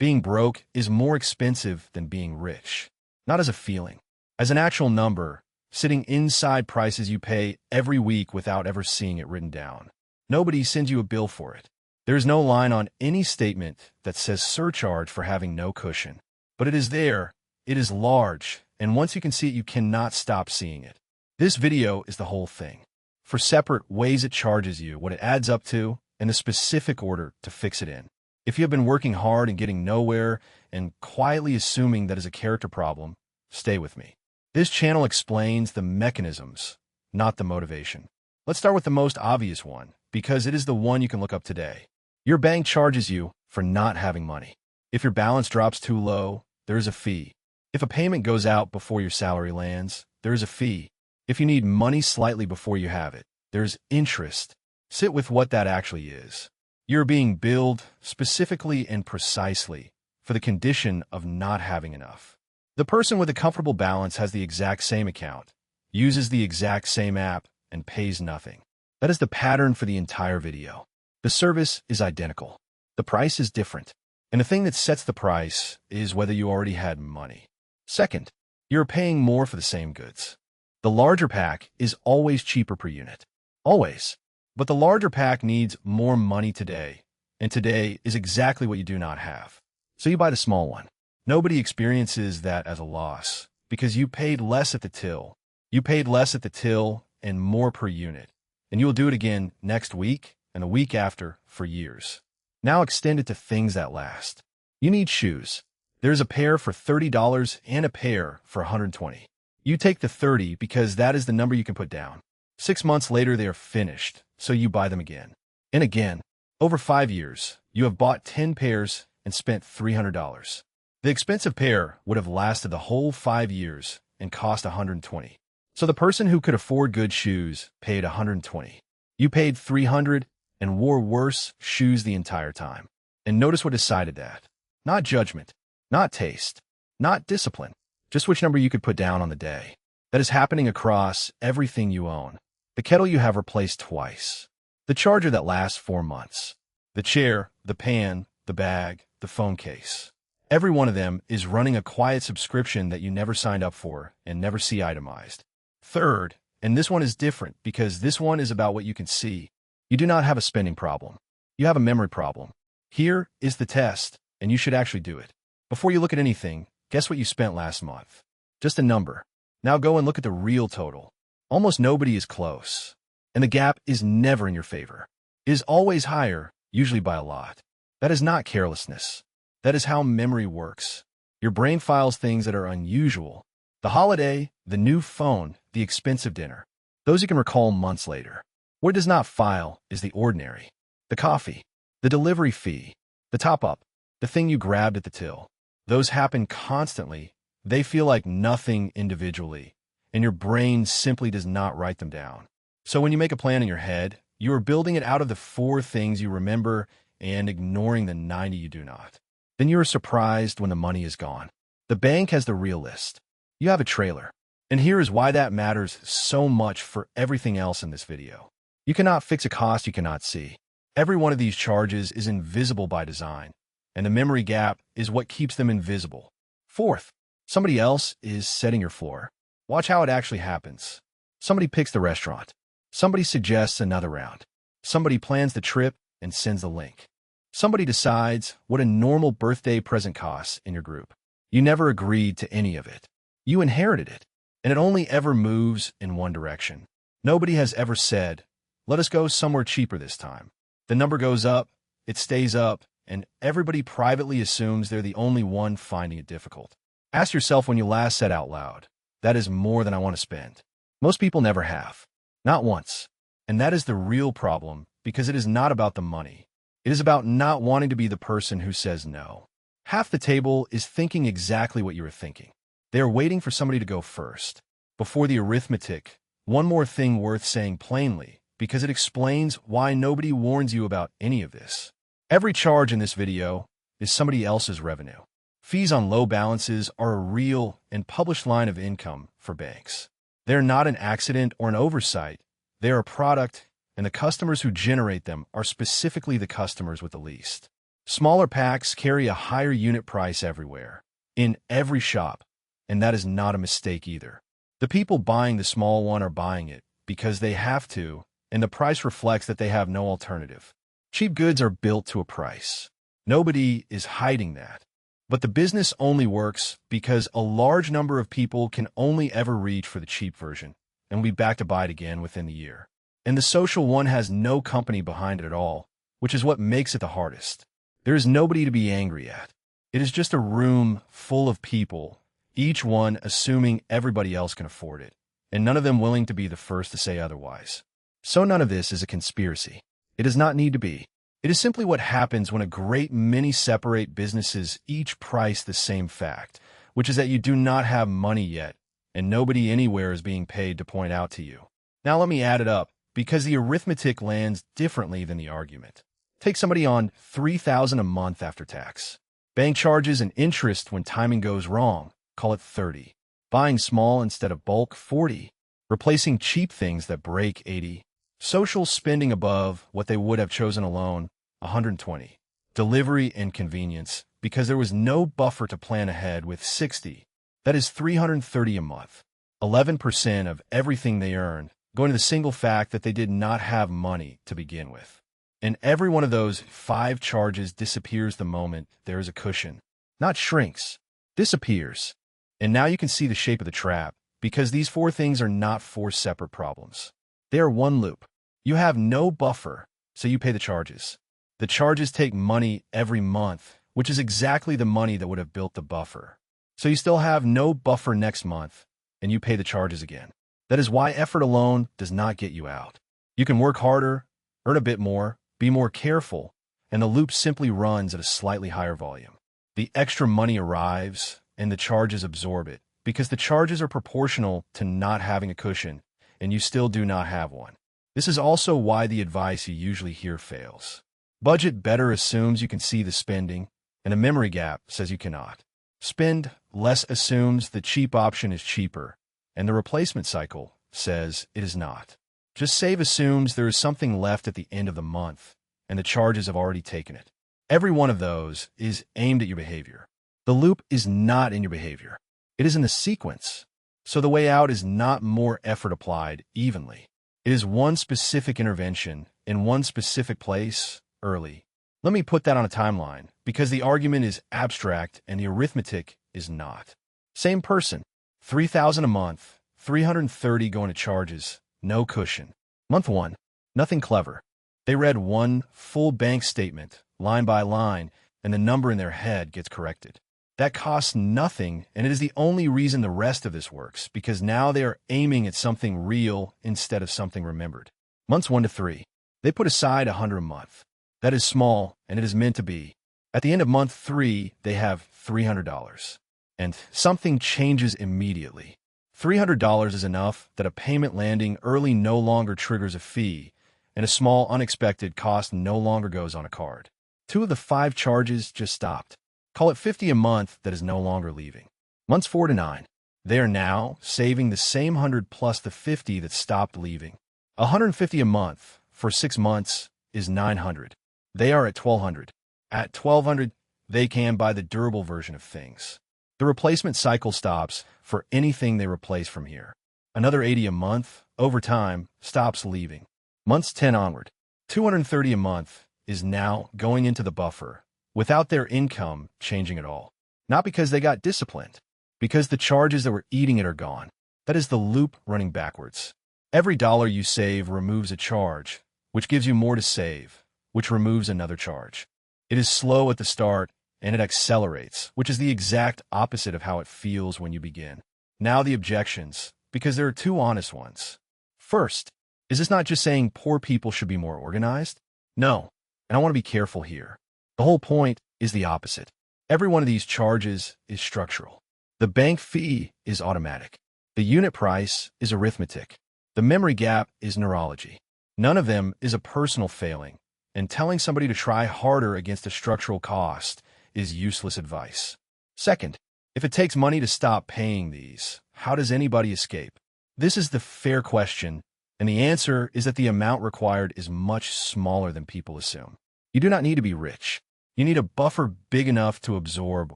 Being broke is more expensive than being rich. Not as a feeling, as an actual number, sitting inside prices you pay every week without ever seeing it written down. Nobody sends you a bill for it. There is no line on any statement that says surcharge for having no cushion. But it is there, it is large, and once you can see it, you cannot stop seeing it. This video is the whole thing. For separate ways it charges you, what it adds up to, and the specific order to fix it in. If you have been working hard and getting nowhere and quietly assuming that is a character problem, stay with me. This channel explains the mechanisms, not the motivation. Let's start with the most obvious one, because it is the one you can look up today. Your bank charges you for not having money. If your balance drops too low, there is a fee. If a payment goes out before your salary lands, there is a fee. If you need money slightly before you have it, there's interest. Sit with what that actually is. You're being billed specifically and precisely for the condition of not having enough. The person with a comfortable balance has the exact same account, uses the exact same app, and pays nothing. That is the pattern for the entire video. The service is identical. The price is different. And the thing that sets the price is whether you already had money. Second, you're paying more for the same goods. The larger pack is always cheaper per unit. Always. But the larger pack needs more money today, and today is exactly what you do not have. So you buy the small one. Nobody experiences that as a loss, because you paid less at the till. You paid less at the till and more per unit, and you will do it again next week and the week after for years. Now extend it to things that last. You need shoes. There's a pair for $30 and a pair for $120. You take the 30 because that is the number you can put down. 6 months later, they are finished, so you buy them again. And again. Over 5 years, you have bought 10 pairs and spent $300. The expensive pair would have lasted the whole 5 years and cost $120. So the person who could afford good shoes paid $120. You paid $300 and wore worse shoes the entire time. And notice what decided that. Not judgment, not taste, not discipline, just which number you could put down on the day. That is happening across everything you own. The kettle you have replaced twice. The charger that lasts 4 months. The chair, the pan, the bag, the phone case. Every one of them is running a quiet subscription that you never signed up for and never see itemized. Third, and this one is different because this one is about what you can see. You do not have a spending problem. You have a memory problem. Here is the test, and you should actually do it. Before you look at anything, guess what you spent last month. Just a number. Now go and look at the real total. Almost nobody is close. And the gap is never in your favor. It is always higher, usually by a lot. That is not carelessness. That is how memory works. Your brain files things that are unusual. The holiday, the new phone, the expensive dinner. Those you can recall months later. What it does not file is the ordinary. The coffee, the delivery fee, the top-up, the thing you grabbed at the till. Those happen constantly. They feel like nothing individually, and your brain simply does not write them down. So when you make a plan in your head, you are building it out of the 4 things you remember and ignoring the 90 you do not. Then you are surprised when the money is gone. The bank has the real list. You have a trailer. And here is why that matters so much for everything else in this video. You cannot fix a cost you cannot see. Every one of these charges is invisible by design, and the memory gap is what keeps them invisible. Fourth, somebody else is setting your floor. Watch how it actually happens. Somebody picks the restaurant. Somebody suggests another round. Somebody plans the trip and sends the link. Somebody decides what a normal birthday present costs in your group. You never agreed to any of it. You inherited it, and it only ever moves in one direction. Nobody has ever said, let us go somewhere cheaper this time. The number goes up, it stays up, and everybody privately assumes they're the only one finding it difficult. Ask yourself when you last said out loud, that is more than I want to spend. Most people never have. Not once. And that is the real problem, because it is not about the money. It is about not wanting to be the person who says no. Half the table is thinking exactly what you are thinking. They are waiting for somebody to go first. Before the arithmetic, one more thing worth saying plainly, because it explains why nobody warns you about any of this. Every charge in this video is somebody else's revenue. Fees on low balances are a real and published line of income for banks. They're not an accident or an oversight. They're a product, and the customers who generate them are specifically the customers with the least. Smaller packs carry a higher unit price everywhere, in every shop, and that is not a mistake either. The people buying the small one are buying it because they have to, and the price reflects that they have no alternative. Cheap goods are built to a price. Nobody is hiding that. But the business only works because a large number of people can only ever reach for the cheap version and will be back to buy it again within the year. And the social one has no company behind it at all, which is what makes it the hardest. There is nobody to be angry at. It is just a room full of people, each one assuming everybody else can afford it, and none of them willing to be the first to say otherwise. So none of this is a conspiracy. It does not need to be. It is simply what happens when a great many separate businesses each price the same fact, which is that you do not have money yet, and nobody anywhere is being paid to point out to you. Now let me add it up, because the arithmetic lands differently than the argument. Take somebody on $3,000 a month after tax. Bank charges and interest when timing goes wrong, call it 30. Buying small instead of bulk, 40. Replacing cheap things that break, 80. Social spending above what they would have chosen alone, 120. Delivery and convenience, because there was no buffer to plan ahead, with 60. That is 330 a month. 11% of everything they earned going to the single fact that they did not have money to begin with. And every one of those 5 charges disappears the moment there is a cushion. Not shrinks, disappears. And now you can see the shape of the trap, because these 4 things are not 4 separate problems. They are one loop. You have no buffer, so you pay the charges. The charges take money every month, which is exactly the money that would have built the buffer. So you still have no buffer next month, and you pay the charges again. That is why effort alone does not get you out. You can work harder, earn a bit more, be more careful, and the loop simply runs at a slightly higher volume. The extra money arrives, and the charges absorb it, because the charges are proportional to not having a cushion, and you still do not have one. This is also why the advice you usually hear fails. Budget better assumes you can see the spending, and a memory gap says you cannot. Spend less assumes the cheap option is cheaper, and the replacement cycle says it is not. Just save assumes there is something left at the end of the month, and the charges have already taken it. Every one of those is aimed at your behavior. The loop is not in your behavior. It is in the sequence. So the way out is not more effort applied evenly. It is one specific intervention in one specific place, early. Let me put that on a timeline, because the argument is abstract and the arithmetic is not. Same person, $3,000 a month, 330 going to charges, no cushion. Month 1, nothing clever. They read one full bank statement, line by line, and the number in their head gets corrected. That costs nothing, and it is the only reason the rest of this works, because now they are aiming at something real instead of something remembered. Months 1 to 3, they put aside $100 a month. That is small, and it is meant to be. At the end of month 3, they have $300. And something changes immediately. $300 is enough that a payment landing early no longer triggers a fee, and a small unexpected cost no longer goes on a card. 2 of the 5 charges just stopped. Call it $50 a month that is no longer leaving. Months 4 to 9, they are now saving the same 100 plus the 50 that stopped leaving. $150 a month for 6 months is $900. They are at $1,200. At $1,200, they can buy the durable version of things. The replacement cycle stops for anything they replace from here. Another $80 a month, over time, stops leaving. Months 10 onward, $230 a month is now going into the buffer, without their income changing at all. Not because they got disciplined, because the charges that were eating it are gone. That is the loop running backwards. Every dollar you save removes a charge, which gives you more to save, which removes another charge. It is slow at the start, and it accelerates, which is the exact opposite of how it feels when you begin. Now the objections, because there are 2 honest ones. First, is this not just saying poor people should be more organized? No, and I want to be careful here. The whole point is the opposite. Every one of these charges is structural. The bank fee is automatic. The unit price is arithmetic. The memory gap is neurology. None of them is a personal failing, and telling somebody to try harder against a structural cost is useless advice. Second, if it takes money to stop paying these, how does anybody escape? This is the fair question, and the answer is that the amount required is much smaller than people assume. You do not need to be rich. You need a buffer big enough to absorb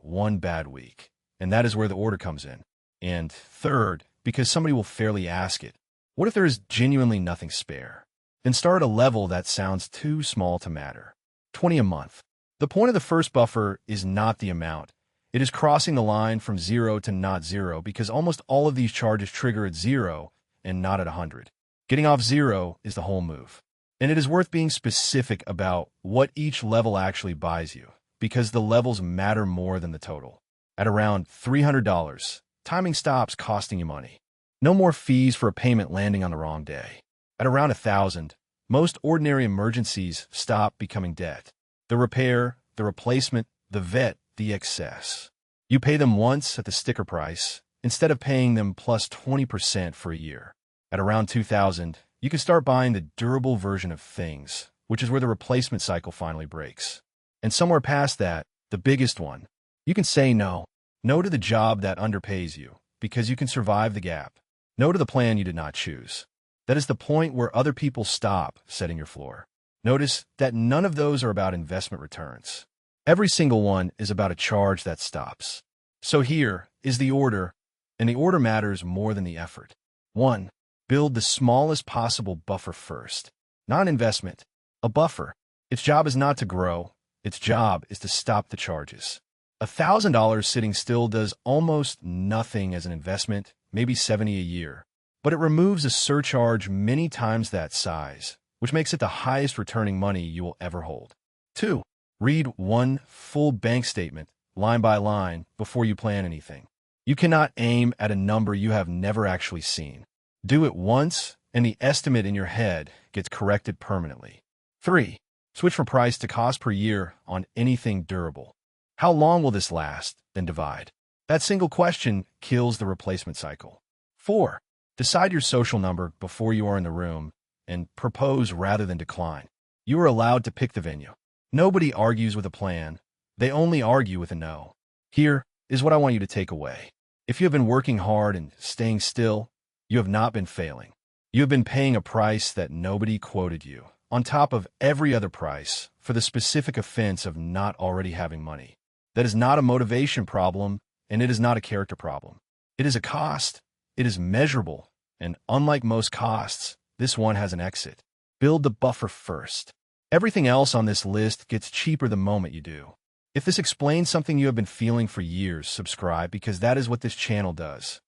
one bad week, and that is where the order comes in. And third, because somebody will fairly ask it, what if there is genuinely nothing spare? Then start at a level that sounds too small to matter. 20 a month. The point of the first buffer is not the amount. It is crossing the line from 0 to not 0 because almost all of these charges trigger at 0 and not at 100. Getting off 0 is the whole move. And it is worth being specific about what each level actually buys you, because the levels matter more than the total. At around $300, timing stops costing you money. No more fees for a payment landing on the wrong day. At around $1,000, most ordinary emergencies stop becoming debt. The repair, the replacement, the vet, the excess. You pay them once at the sticker price, instead of paying them plus 20% for a year. At around $2,000, you can start buying the durable version of things, which is where the replacement cycle finally breaks. And somewhere past that, the biggest one, you can say no. No to the job that underpays you, because you can survive the gap. No to the plan you did not choose. That is the point where other people stop setting your floor. Notice that none of those are about investment returns. Every single one is about a charge that stops. So here is the order, and the order matters more than the effort. 1. Build the smallest possible buffer first. Not an investment, a buffer. Its job is not to grow. Its job is to stop the charges. $1,000 sitting still does almost nothing as an investment, maybe $70 a year. But it removes a surcharge many times that size, which makes it the highest returning money you will ever hold. 2. Read one full bank statement, line by line, before you plan anything. You cannot aim at a number you have never actually seen. Do it once, and the estimate in your head gets corrected permanently. 3. Switch from price to cost per year on anything durable. How long will this last? Then divide. That single question kills the replacement cycle. 4. Decide your social number before you are in the room and propose rather than decline. You are allowed to pick the venue. Nobody argues with a plan. They only argue with a no. Here is what I want you to take away. If you have been working hard and staying still, you have not been failing. You have been paying a price that nobody quoted you, on top of every other price, for the specific offense of not already having money. That is not a motivation problem, and it is not a character problem. It is a cost. It is measurable, and unlike most costs, this one has an exit. Build the buffer first. Everything else on this list gets cheaper the moment you do. If this explains something you have been feeling for years, subscribe because that is what this channel does.